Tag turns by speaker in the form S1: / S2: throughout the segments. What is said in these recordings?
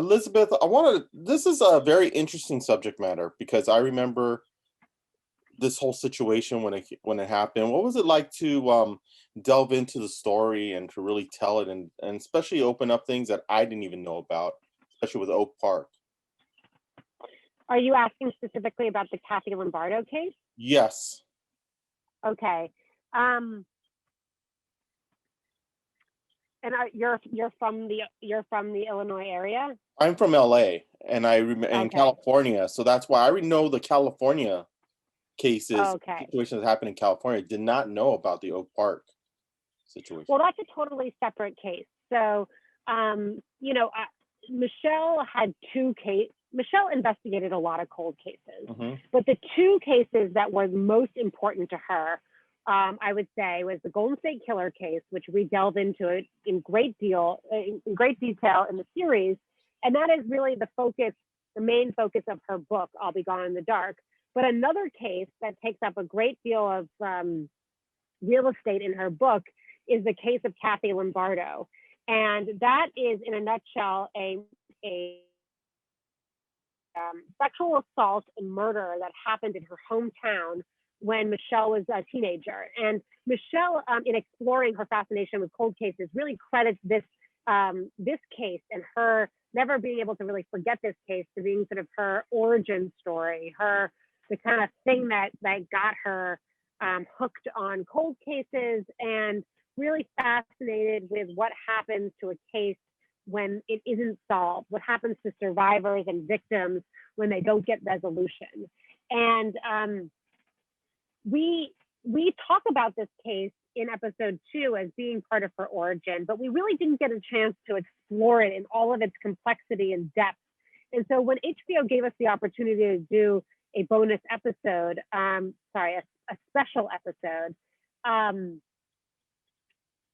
S1: Elizabeth, this is a very interesting subject matter because I remember this whole situation when it happened. What was it like to delve into the story and to really tell it and especially open up things that I didn't even know about, especially with Oak Park?
S2: Are you asking specifically about the Kathy Lombardo case?
S1: Yes.
S2: Okay. And you're from the Illinois area?
S1: I'm from LA and in
S2: Okay.
S1: California, so that's why I already know the California cases,
S2: Okay.
S1: situations that happen in California. Did not know about the Oak Park situation.
S2: Well, that's a totally separate case. So, Michelle had two cases. Michelle investigated a lot of cold cases, but the two cases that were most important to her, I would say, was the Golden State Killer case, which we delve into it in great detail in the series, and that is really the main focus of her book, I'll Be Gone in the Dark. But another case that takes up a great deal of real estate in her book is the case of Kathy Lombardo, and that is, in a nutshell, a sexual assault and murder that happened in her hometown when Michelle was a teenager. And Michelle, in exploring her fascination with cold cases, really credits this case and her never being able to really forget this case to being sort of her origin story, the kind of thing that got her hooked on cold cases, and really fascinated with what happens to a case when it isn't solved, what happens to survivors and victims when they don't get resolution. And we talk about this case in episode 2 as being part of her origin, but we really didn't get a chance to explore it in all of its complexity and depth. And so when HBO gave us the opportunity to do a bonus episode, a special episode,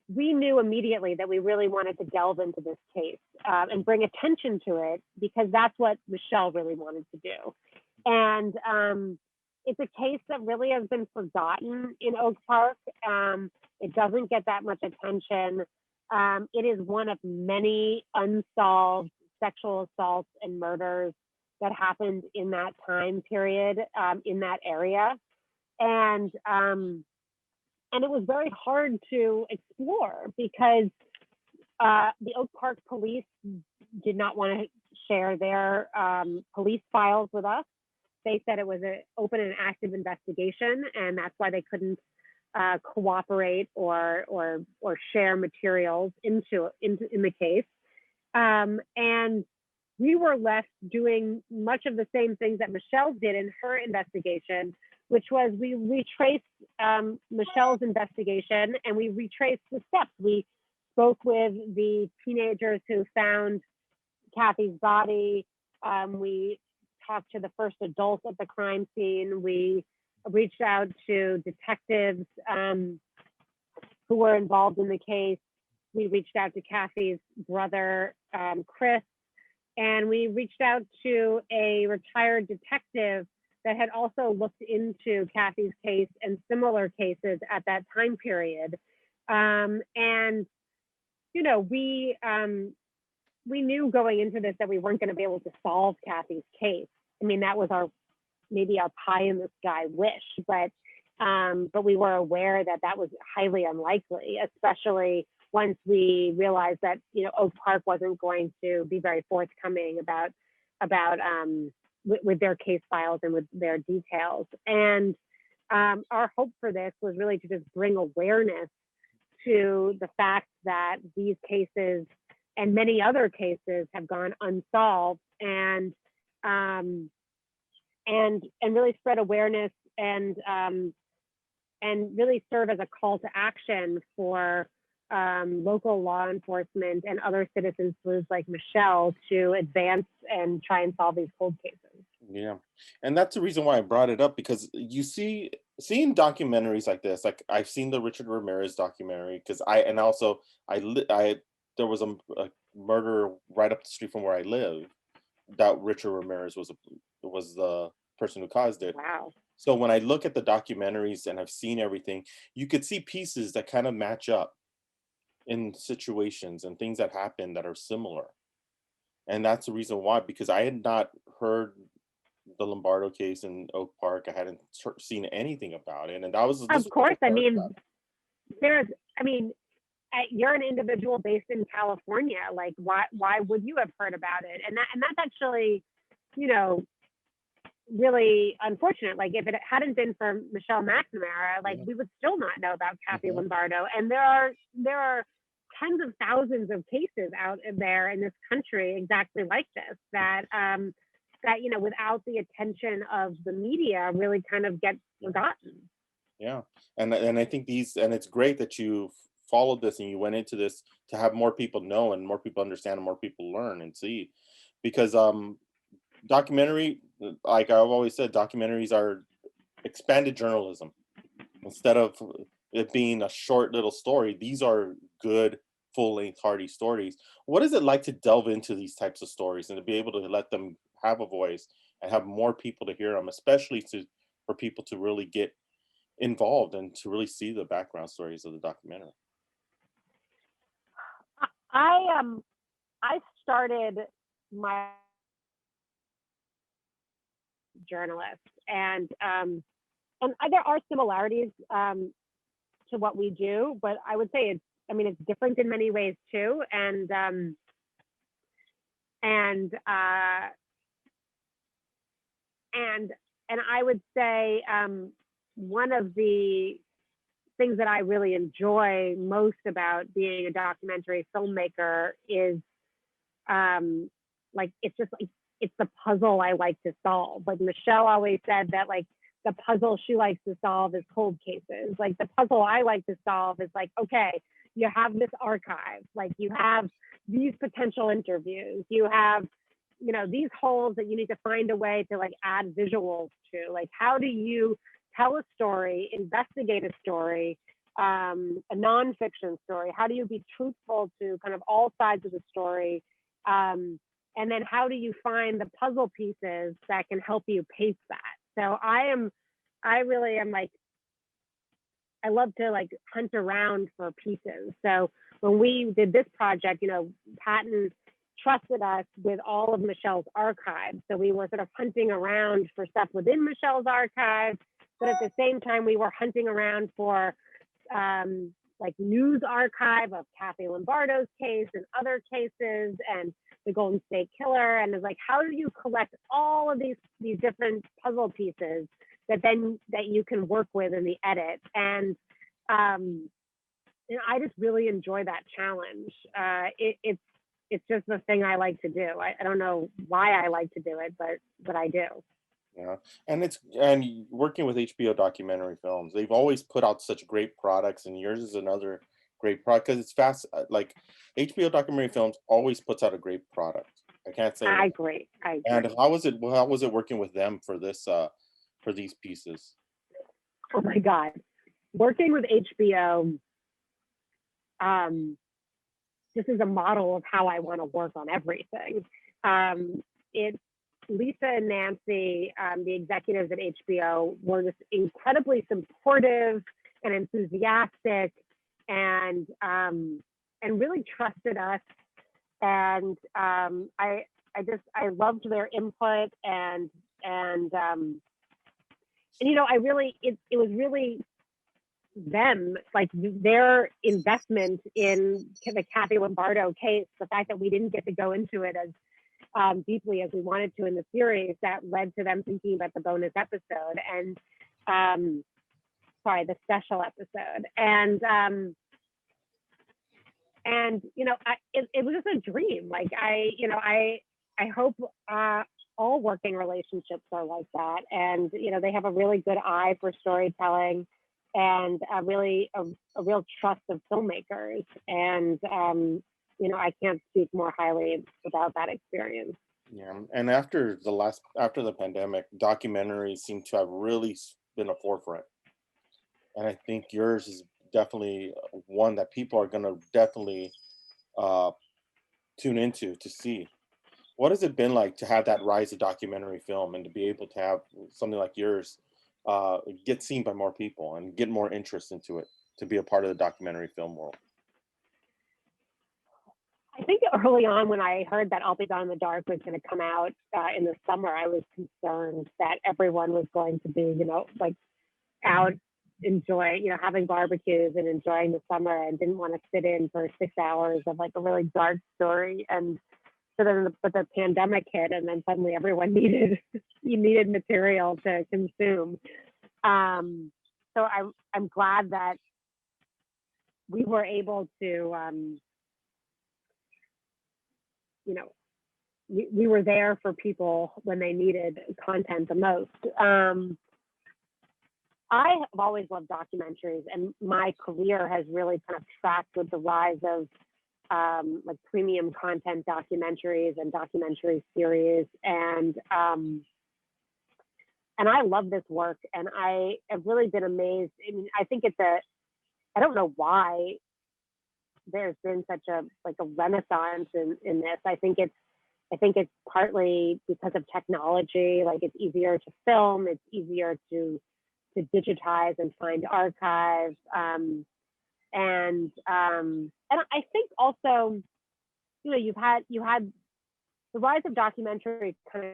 S2: we knew immediately that we really wanted to delve into this case and bring attention to it, because that's what Michelle really wanted to do. And it's a case that really has been forgotten in Oak Park. It doesn't get that much attention. It is one of many unsolved sexual assaults and murders that happened in that time period in that area. And it was very hard to explore because the Oak Park police did not want to share their police files with us. They said it was an open and active investigation, and that's why they couldn't cooperate or share materials in the case. And we were left doing much of the same things that Michelle did in her investigation, which was we retraced Michelle's investigation and we retraced the steps. We spoke with the teenagers who found Kathy's body. We talked to the first adults at the crime scene. We reached out to detectives who were involved in the case. We reached out to Kathy's brother, Chris, and we reached out to a retired detective that had also looked into Kathy's case and similar cases at that time period. And, we knew going into this that we weren't going to be able to solve Kathy's case. I mean, that was maybe our pie in the sky wish, but we were aware that that was highly unlikely, especially once we realized that, Oak Park wasn't going to be very forthcoming about with their case files and with their details. And our hope for this was really to just bring awareness to the fact that these cases and many other cases have gone unsolved, and really spread awareness and really serve as a call to action for local law enforcement and other citizens like Michelle to advance and try and solve these cold cases.
S1: Yeah, and that's the reason why I brought it up, because seeing documentaries like this, like I've seen the Richard Ramirez documentary, because there was a murder right up the street from where I live that Richard Ramirez was the person who caused it.
S2: Wow.
S1: So when I look at the documentaries and I've seen everything, you could see pieces that kind of match up in situations and things that happen that are similar. And that's the reason why, because I had not heard the Lombardo case in Oak Park. I hadn't seen anything about it, and that was this
S2: Of
S1: was the
S2: course,
S1: first
S2: I
S1: I heard about
S2: mean, there's, I mean, you're an individual based in California. Like, why would you have heard about it? And that's actually, you know, really unfortunate. Like, if it hadn't been for Michelle McNamara, like,
S1: it.
S2: we would still not know about Kathy
S1: Mhm.
S2: Lombardo. And there are tens of thousands of cases out there in this country exactly like this, that without the attention of the media really kind of get forgotten.
S1: Yeah, and I think these, and it's great that you followed this and you went into this to have more people know and more people understand and more people learn and see, because documentary, like I've always said, documentaries are expanded journalism. Instead of it being a short little story, these are good full-length hearty stories. What is it like to delve into these types of stories and to be able to let them have a voice and have more people to hear them, especially to for people to really get involved and to really see the background stories of the documentary?
S2: I started my journalist, and there are similarities to what we do, but I would say it's different in many ways too. And I would say one of the things that I really enjoy most about being a documentary filmmaker is it's just like it's the puzzle I like to solve. Like Michelle always said that like the puzzle she likes to solve is cold cases. Like the puzzle I like to solve is like, okay, you have this archive, like you have these potential interviews, you have, these holes that you need to find a way to like add visuals to. Like, how do you tell a story, investigate a story, a nonfiction story? How do you be truthful to kind of all sides of the story? And then how do you find the puzzle pieces that can help you pace that? So I really am like, I love to like hunt around for pieces. So when we did this project, Patton trusted us with all of Michelle's archives. So we were sort of hunting around for stuff within Michelle's archive, but at the same time, we were hunting around for like news archive of Kathy Lombardo's case and other cases and the Golden State Killer. And it's like, how do you collect all of these different puzzle pieces that you can work with in the edit? And I just really enjoy that challenge. It's just the thing I like to do. I don't know why I like to do it, but I do.
S1: Yeah, and working with HBO documentary films, they've always put out such great products, and yours is another great product because it's fast. Like HBO documentary films always puts out a great product. I can't say
S2: I
S1: enough.
S2: agree. I
S1: And
S2: agree.
S1: how was it? How was it working with them for this? For these pieces?
S2: Oh my God. Working with HBO, um, this is a model of how I want to work on everything. It's Lisa and Nancy, the executives at HBO, were just incredibly supportive and enthusiastic, and really trusted us. And I loved their input, and it was really them, like their investment in the Kathy Lombardo case, the fact that we didn't get to go into it as deeply as we wanted to in the series, that led to them thinking about the bonus episode and, the special episode. It was just a dream. Like I hope all working relationships are like that, and they have a really good eye for storytelling and a real trust of filmmakers. And I can't speak more highly about that experience.
S1: Yeah, and after the pandemic, documentaries seem to have really been a forefront, and I think yours is definitely one that people are going to definitely uh, tune into to see. What has it been like to have that rise of documentary film and to be able to have something like yours get seen by more people and get more interest into it to be a part of the documentary film world?
S2: I think early on when I heard that I'll Be Gone in the Dark was going to come out in the summer, I was concerned that everyone was going to be, you know, like out enjoying, you know, having barbecues and enjoying the summer, and didn't want to sit in for 6 hours of like a really dark story. And so then, but the pandemic hit, and then suddenly everyone needed you needed material to consume. So I'm glad that we were able to, you know, we were there for people when they needed content the most. I have always loved documentaries, and my career has really kind of tracked with the rise of like premium content documentaries and documentary series, and I love this work, and I have really been amazed. I mean, I think I don't know why there's been such a like a renaissance in this. I think it's partly because of technology. Like, it's easier to film, it's easier to digitize and find archives, and I think also, you know, you had the rise of documentary kind of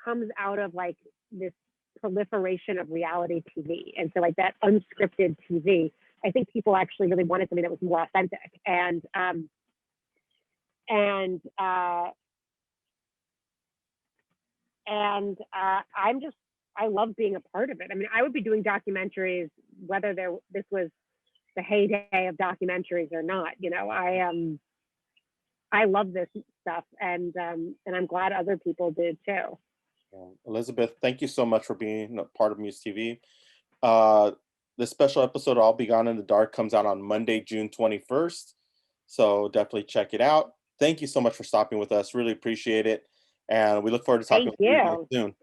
S2: comes out of like this proliferation of reality TV, and so like that unscripted TV. I think people actually really wanted something that was more authentic, and I love being a part of it. I mean, I would be doing documentaries whether this was the heyday of documentaries or not. You know, I love this stuff, and I'm glad other people do too.
S1: Elizabeth, thank you so much for being a part of Muse TV. This special episode, I'll Be Gone in the Dark, comes out on Monday, June 21st. So definitely check it out. Thank you so much for stopping with us. Really appreciate it. And we look forward to talking
S2: Thank
S1: with you again
S2: you.
S1: soon.